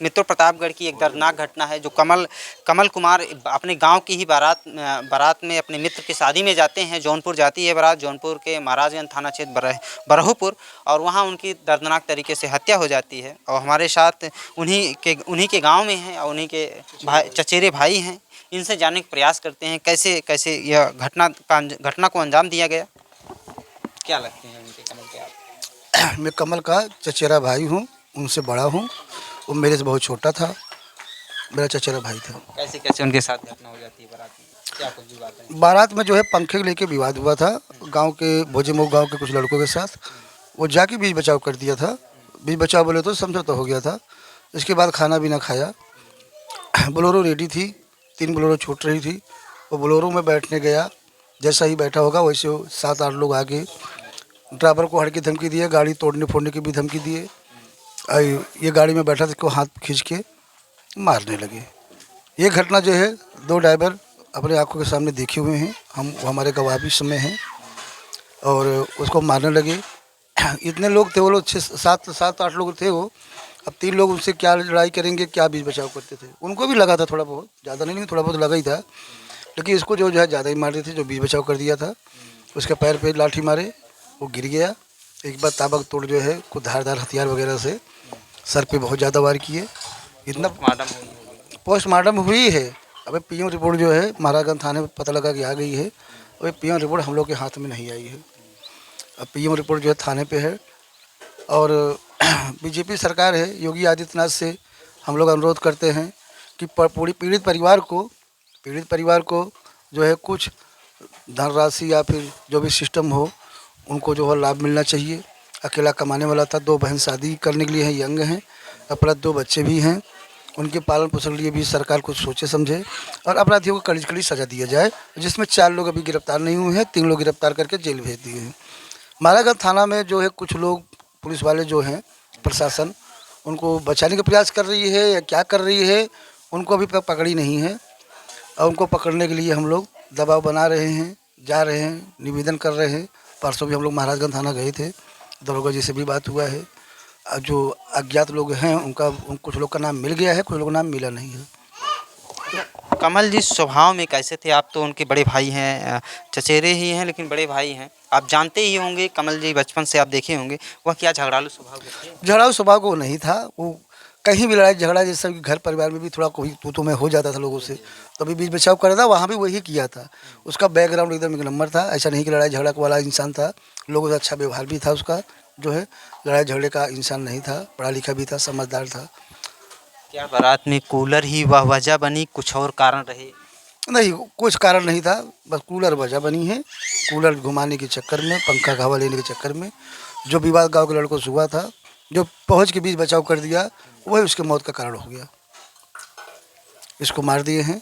मित्रों, प्रतापगढ़ की एक दर्दनाक घटना है जो कमल कमल कुमार अपने गांव की ही बारात में अपने मित्र की शादी में जाते हैं। जौनपुर जाती है बारात, जौनपुर के महाराजगंज थाना क्षेत्र बरहपुर, और वहां उनकी दर्दनाक तरीके से हत्या हो जाती है। और हमारे साथ उन्हीं के गांव में हैं और उन्हीं के चचेरे भाई हैं। इनसे जानने का प्रयास करते हैं कैसे कैसे यह घटना को अंजाम दिया गया। क्या लगते हैं उनके, कमल के आप? मैं कमल का चचेरा भाई हूँ, उनसे बड़ा हूँ। वो मेरे से बहुत छोटा था, मेरा चचेरा भाई था। कैसे कैसे उनके साथ घटना हो जाती है बारात में? क्या कुछ विवाद है? बारात में जो है पंखे को लेके विवाद हुआ था गांव के भोजेमऊ गांव के कुछ लड़कों के साथ। वो जाके बीच बचाव कर दिया था। बीच बचाव बोले तो समझौता हो गया था। इसके बाद खाना भी ना खाया। बोलेरो रेडी थी, 3 बोलेरो छूट रही थी। वो बोलेरो में बैठने गया, जैसा ही बैठा होगा वैसे 7-8 लोग आगे ड्राइवर को हड़ की धमकी दिए, गाड़ी तोड़ने फोड़ने की भी धमकी दिए। ये गाड़ी में बैठा था, इसको हाथ खींच के मारने लगे। ये घटना जो है 2 ड्राइवर अपने आंखों के सामने देखे हुए हैं, हम हमारे गवाह भी समय हैं। और उसको मारने लगे। इतने लोग थे वो लोग, 7-8 लोग थे वो। अब 3 लोग उनसे क्या लड़ाई करेंगे, क्या बीच बचाव करते थे। उनको भी लगा था थोड़ा बहुत, ज़्यादा नहीं, थोड़ा बहुत लगा ही था। लेकिन इसको जो है ज़्यादा ही मार रहे थे, जो बीच बचाव कर दिया था। उसके पैर पे लाठी मारे, वो गिर गया। एक बार ताबक तोड़ जो है कुछ धारदार हथियार वगैरह से सर पे बहुत ज़्यादा वार किए। इतना पोस्टमार्टम हुई है। अबे पीएम रिपोर्ट जो है महाराजगंज थाने में पता लगा कि आ गई है। अबे पीएम रिपोर्ट हम लोग के हाथ में नहीं आई है। अब पीएम रिपोर्ट जो है थाने पे है। और बीजेपी सरकार है, योगी आदित्यनाथ से हम लोग अनुरोध करते हैं कि पूरी पीड़ित परिवार को जो है कुछ धनराशि या फिर जो भी सिस्टम हो उनको जो है लाभ मिलना चाहिए। अकेला कमाने वाला था, 2 बहन शादी करने के लिए हैं, यंग हैं, अपना 2 बच्चे भी हैं। उनके पालन पोषण के लिए भी सरकार कुछ सोचे समझे और अपराधियों को कड़ी कड़ी सजा दिया जाए, जिसमें 4 लोग अभी गिरफ्तार नहीं हुए हैं, 3 लोग गिरफ्तार करके जेल भेज दिए हैं। महाराजगंज थाना में जो है कुछ लोग, पुलिस वाले जो हैं, प्रशासन उनको बचाने का प्रयास कर रही है या क्या कर रही है, उनको अभी तक पकड़ी नहीं है। और उनको पकड़ने के लिए हम लोग दबाव बना रहे हैं, जा रहे हैं, निवेदन कर रहे हैं। परसों भी हम लोग महाराजगंज थाना गए थे, दरोगा जी से भी बात हुआ है। जो अज्ञात लोग हैं कुछ लोग का नाम मिल गया है, कुछ लोग का नाम मिला नहीं है। कमल जी स्वभाव में कैसे थे? आप तो उनके बड़े भाई हैं, चचेरे ही हैं लेकिन बड़े भाई हैं। आप जानते ही होंगे कमल जी, बचपन से आप देखे होंगे। वह क्या झगड़ालू स्वभाव के थे? झगड़ालू स्वभाव को नहीं था वो। कहीं भी लड़ाई झगड़ा, जैसे घर परिवार में भी थोड़ा कोई तू मैं हो जाता था लोगों से, तभी बीच बचाव कर रहा था, वहाँ भी वही किया था। उसका बैकग्राउंड एकदम एक नंबर था। ऐसा नहीं कि लड़ाई झगड़ा वाला इंसान था, लोगों से अच्छा व्यवहार भी था उसका। जो है लड़ाई झगड़े का इंसान नहीं था, पढ़ा लिखा भी था, समझदार था। क्या बारात में कूलर ही वह वजह बनी, कुछ और कारण रहे? नहीं, कुछ कारण नहीं था, बस कूलर वजह बनी है। कूलर घुमाने के चक्कर में, पंखा का हवा लेने के चक्कर में जो विवाद गांव के लड़कों से हुआ था, जो पहुंच के बीच बचाव कर दिया, वही उसके मौत का कारण हो गया। इसको मार दिए हैं।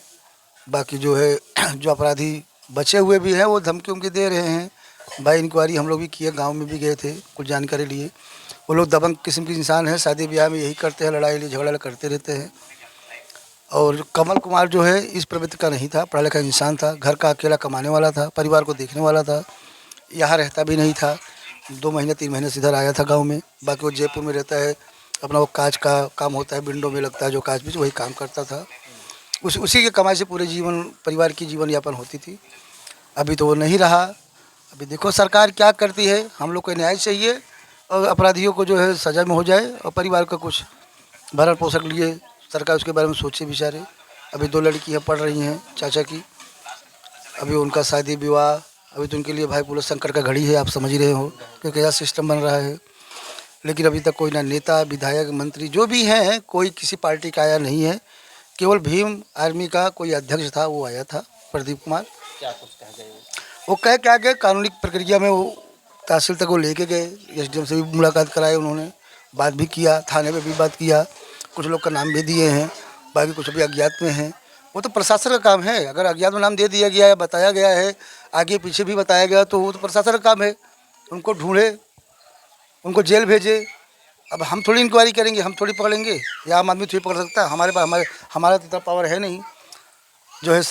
बाकी जो है जो अपराधी बचे हुए भी हैं वो धमकी उमकी दे रहे हैं। भाई इंक्वायरी हम लोग भी किए, गांव में भी गए थे, कुछ जानकारी लिए। वो लोग दबंग किस्म के इंसान हैं, शादी ब्याह में यही करते हैं, लड़ाई झगड़ा करते रहते हैं। और कमल कुमार जो है इस प्रवृत्ति का नहीं था, पढ़ा लिखा इंसान था, घर का अकेला कमाने वाला था, परिवार को देखने वाला था। यहाँ रहता भी नहीं था, 2 महीने 3 महीने से इधर आया था गांव में। बाकी वो जयपुर में रहता है, अपना वो कांच का काम होता है, विंडो में लगता है जो कांच भी, वही काम करता था। उसी के कमाई से पूरे जीवन परिवार की जीवन यापन होती थी। अभी तो वो नहीं रहा। अभी देखो सरकार क्या करती है। हम लोग को न्याय चाहिए और अपराधियों को जो है सजा में हो जाए, और परिवार का कुछ भरण पोषण के लिए सरकार उसके बारे में सोचे विचारे। अभी 2 लड़कियाँ पढ़ रही हैं चाचा की, अभी उनका शादी विवाह, अभी तो उनके लिए भाई पुलिस संकट का घड़ी है, आप समझ ही रहे हो कि कैसा सिस्टम बन रहा है। लेकिन अभी तक कोई ना नेता, विधायक, मंत्री जो भी हैं, कोई किसी पार्टी का आया नहीं है। केवल भीम आर्मी का कोई अध्यक्ष था, वो आया था, प्रदीप कुमार। क्या कुछ कह गए वो कह क्या गए, कानूनी प्रक्रिया में वो तहसील तक वो लेके गए, एसडीएम से भी मुलाकात कराई उन्होंने, बात भी किया, थाने में भी बात किया, कुछ लोग का नाम भी दिए हैं, बाकी कुछ अभी अज्ञात में हैं। वो तो प्रशासन का काम है। अगर अज्ञात में नाम दे दिया गया है, बताया गया है, आगे पीछे भी बताया गया, तो वो तो प्रशासन का काम है। उनको ढूंढे, उनको जेल भेजे। अब हम थोड़ी इंक्वायरी करेंगे, हम थोड़ी पकड़ेंगे, या आम आदमी थोड़ी पकड़ सकता है। हमारे पास हमारा तो इतना पावर है नहीं। जो है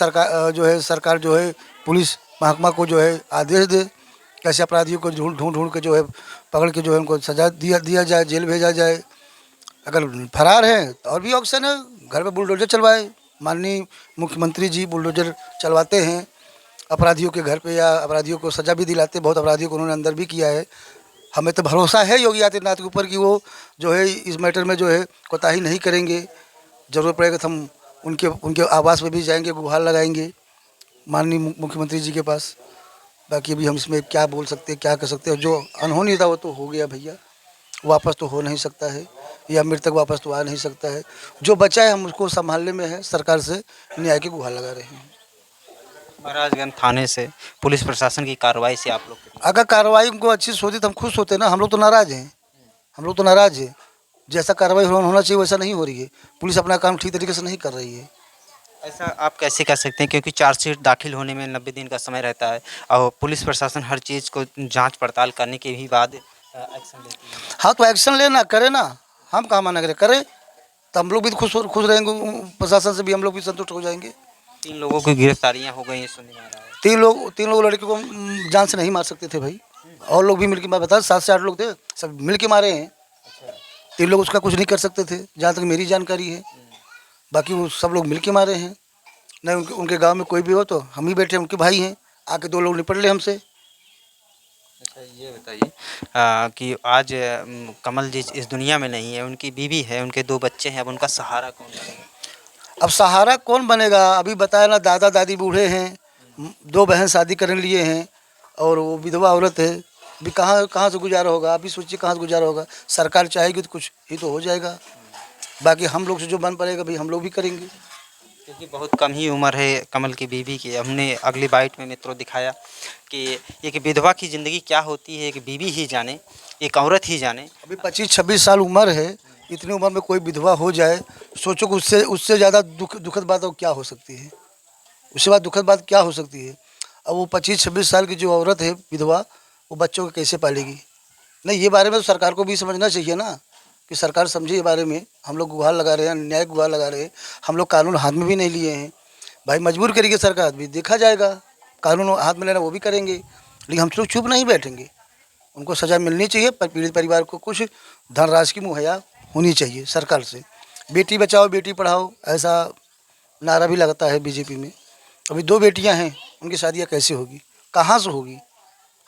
सरकार जो है पुलिस महकमा को जो है आदेश दे, कैसे अपराधियों को ढूंढ के जो है पकड़ के जो है उनको सजा दिया जाए, जेल भेजा जाए। अगर फरार हैं तो और भी ऑप्शन है, घर पे बुलडोजर चलवाए। माननीय मुख्यमंत्री जी बुलडोजर चलवाते हैं अपराधियों के घर पे, या अपराधियों को सज़ा भी दिलाते हैं। बहुत अपराधियों को उन्होंने अंदर भी किया है। हमें तो भरोसा है योगी आदित्यनाथ के ऊपर कि वो जो है इस मैटर में जो है कोताही नहीं करेंगे। ज़रूरत पड़ेगा तो हम उनके उनके आवास में भी जाएंगे, गुहार लगाएंगे माननीय मुख्यमंत्री जी के पास। बाकी अभी हम इसमें क्या बोल सकते हैं, क्या कर सकते हैं। जो अनहोनी था वो तो हो गया भैया, वापस तो हो नहीं सकता है, या मृतक वापस तो आ नहीं सकता है। जो बचा है हम उसको संभालने में है, सरकार से न्याय की गुहार लगा रहे हैं। महाराजगंज थाने से पुलिस प्रशासन की कार्रवाई से आप लोग अगर कार्रवाई उनको अच्छी से होती तो हम खुश होते ना। हम लोग तो नाराज़ हैं, हम लोग तो नाराज़ हैं। जैसा कार्रवाई होना चाहिए वैसा नहीं हो रही है। पुलिस अपना काम ठीक तरीके से नहीं कर रही है। ऐसा आप कैसे कह सकते हैं, क्योंकि चार्जशीट दाखिल होने में 90 दिन का समय रहता है और पुलिस प्रशासन हर चीज़ को जांच पड़ताल करने के भी बाद एक्शन लेती है। हाँ तो एक्शन लेना, करे ना, हम कहाँ मना करें, करे तो हम लोग भी खुश रहेंगे। प्रशासन से भी हम लोग भी संतुष्ट हो जाएंगे। 3 लोगों की गिरफ्तारियां हो गई हैं सुनने में आ रहा है। तीन लोग लड़के को हम जान से नहीं मार सकते थे भाई, और लोग भी मिलके, मैं बता 7 से 8 लोग थे, सब मिल के मारे हैं। 3 लोग उसका कुछ नहीं कर सकते थे जहाँ तक मेरी जानकारी है। बाकी वो सब लोग मिल के मारे हैं। नहीं उनके गांव में कोई भी हो तो हम ही बैठे, उनके भाई हैं, आके 2 लोग निपट ले हमसे। अच्छा ये बताइए कि आज कमल जी इस दुनिया में नहीं है, उनकी बीवी है, उनके 2 बच्चे हैं, अब उनका सहारा कौन बनेगा? अब सहारा कौन बनेगा? अभी बताया ना, दादा दादी बूढ़े हैं, 2 बहन शादी करने लिए हैं, और वो विधवा औरत है। अभी कहाँ कहाँ से गुजारा होगा? अभी सोचिए कहाँ से गुजारा होगा। सरकार चाहेगी तो कुछ ही तो हो जाएगा। बाकी हम लोग से जो बन पड़ेगा भाई हम लोग भी करेंगे। क्योंकि बहुत कम ही उम्र है कमल की बीवी की। हमने अगली बाइट में मित्रों दिखाया कि एक विधवा की ज़िंदगी क्या होती है, एक बीवी ही जाने, एक औरत ही जाने। अभी 25-26 साल उम्र है, इतनी उम्र में कोई विधवा हो जाए, सोचो कि उससे उससे ज़्यादा दुखद बात और क्या हो सकती है। उसके बाद दुखद बात क्या हो सकती है? अब वो 25-26 साल की जो औरत है विधवा, वो बच्चों को कैसे पालेगी? नहीं, ये बारे में तो सरकार को भी समझना चाहिए ना, कि सरकार समझे ये बारे में। हम लोग गुहार लगा रहे हैं, न्याय गुहार लगा रहे हैं। हम लोग कानून हाथ में भी नहीं लिए हैं भाई, मजबूर करेगी सरकार भी, देखा जाएगा। कानून हाथ में लेना वो भी करेंगे, लेकिन हम लोग चुप नहीं बैठेंगे। उनको सज़ा मिलनी चाहिए, पर पीड़ित परिवार को कुछ धनराशि की मुहैया होनी चाहिए सरकार से। बेटी बचाओ बेटी पढ़ाओ ऐसा नारा भी लगता है बीजेपी में। अभी 2 बेटियां हैं, उनकी शादियां कैसे होगी, कहाँ से होगी?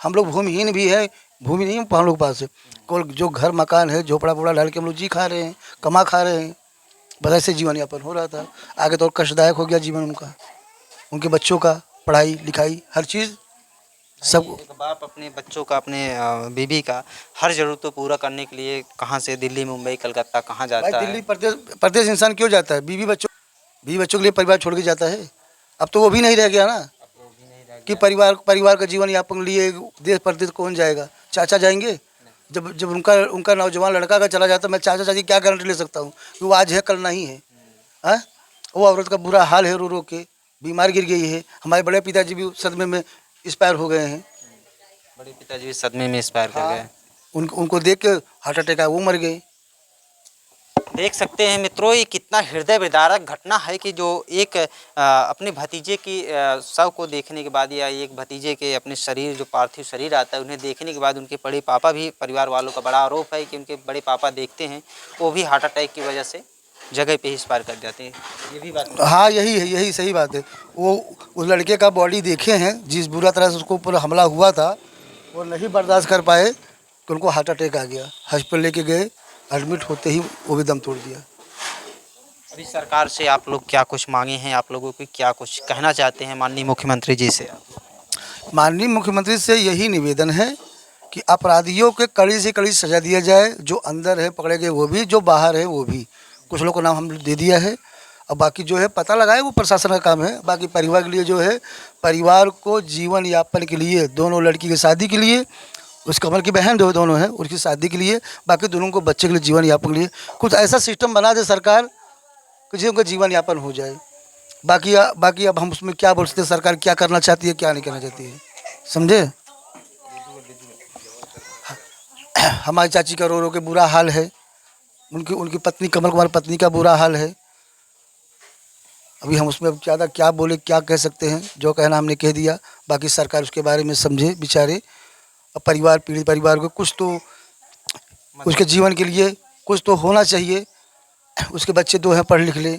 हम लोग भूमिहीन भी है, भूमि नहीं हम लोग के पास है। कोई जो घर मकान है, झोपड़ा वोपड़ा डाल के हम लोग जी खा रहे हैं, कमा खा रहे हैं। बस ऐसे जीवन यापन हो रहा था। आगे तो और कष्टदायक हो गया जीवन उनका, उनके बच्चों का पढ़ाई लिखाई हर चीज़ सब। एक बाप अपने बच्चों का, अपने बीवी का हर ज़रूरत को पूरा करने के लिए कहाँ से दिल्ली, मुंबई, कलकत्ता कहाँ भाई जाता दिल्ली है। प्रदेश इंसान क्यों जाता है? बीवी बच्चों के लिए परिवार छोड़ के जाता है। अब तो वो भी नहीं रह गया ना, कि परिवार का जीवन यापन लिए देश परदेश कौन जाएगा? चाचा जाएंगे? जब जब उनका नौजवान लड़का अगर चला जाता, मैं चाचा चाची क्या गारंटी ले सकता हूँ कि वो आज है कल नहीं है? हाँ, वो औरत का बुरा हाल है, रो रो के बीमार गिर गई है। हमारे बड़े पिताजी भी सदमे में एक्सपायर हो गए हैं। बड़े पिताजी भी सदमे में एक्सपायर कर गए। उनको देख के हार्ट अटैक आया, वो मर गए। देख सकते हैं मित्रों, ये कितना हृदय विदारक घटना है कि जो एक अपने भतीजे की शव को देखने के बाद, या एक भतीजे के अपने शरीर, जो पार्थिव शरीर आता है, उन्हें देखने के बाद उनके बड़े पापा भी, परिवार वालों का बड़ा आरोप है कि उनके बड़े पापा देखते हैं वो भी हार्ट अटैक की वजह से जगह पे ही एक्सपायर कर जाते हैं। ये भी बात हाँ यही है, यही सही बात है। वो उस लड़के का बॉडी देखे हैं, जिस बुरा तरह से उसको ऊपर हमला हुआ था, वो नहीं बर्दाश्त कर पाए कि उनको हार्ट अटैक आ गया। हॉस्पिटल लेके गए, एडमिट होते ही वो भी दम तोड़ दिया। अभी सरकार से आप लोग क्या कुछ मांगे हैं, आप लोगों को क्या कुछ कहना चाहते हैं माननीय मुख्यमंत्री जी से? माननीय मुख्यमंत्री से यही निवेदन है कि अपराधियों के कड़ी से कड़ी सजा दिया जाए। जो अंदर है पकड़े गए वो भी, जो बाहर है वो भी। कुछ लोगों को नाम हम दे दिया है, और बाकी जो है पता लगाए, वो प्रशासन का काम है। बाकी परिवार के लिए जो है, परिवार को जीवन यापन के लिए, दोनों लड़की की शादी के लिए, उस कमल की बहन जो दोनों हैं उसकी शादी के लिए, बाकी दोनों को बच्चे के लिए जीवन यापन के लिए कुछ ऐसा सिस्टम बना दे सरकार कि जिससे उनका जीवन यापन हो जाए। बाकी अब हम उसमें क्या बोल सकते हैं, सरकार क्या करना चाहती है क्या नहीं करना चाहती है, समझे? हमारी चाची का रो रो के बुरा हाल है, उनकी पत्नी कमल कुमार पत्नी का बुरा हाल है। अभी हम उसमें ज़्यादा क्या बोले, क्या कह सकते हैं? जो कहना हमने कह दिया। बाकी सरकार उसके बारे में समझे विचारे, और परिवार, पीड़ित परिवार को कुछ तो उसके जीवन के लिए कुछ तो होना चाहिए। उसके बच्चे 2 हैं पढ़ लिख ले,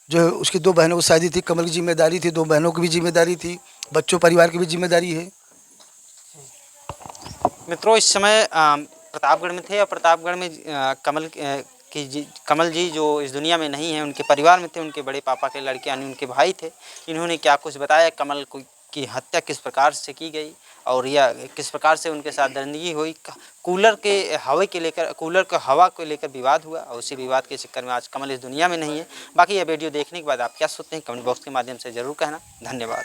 जो उसकी 2 बहनों की शादी थी, कमल की जिम्मेदारी थी, 2 बहनों की भी जिम्मेदारी थी, बच्चों परिवार की भी जिम्मेदारी है। मित्रों, इस समय प्रतापगढ़ में थे और प्रतापगढ़ में कमल जी जो इस दुनिया में नहीं है, उनके परिवार में थे। उनके बड़े पापा के लड़के यानी उनके भाई थे। इन्होंने क्या कुछ बताया कमल की हत्या किस प्रकार से की गई और या किस प्रकार से उनके साथ दरिंदगी हुई। कूलर का हवा को लेकर विवाद हुआ और उसी विवाद के चक्कर में आज कमल इस दुनिया में नहीं है। बाकी यह वीडियो देखने के बाद आप क्या सोचते हैं कमेंट बॉक्स के माध्यम से ज़रूर कहना। धन्यवाद।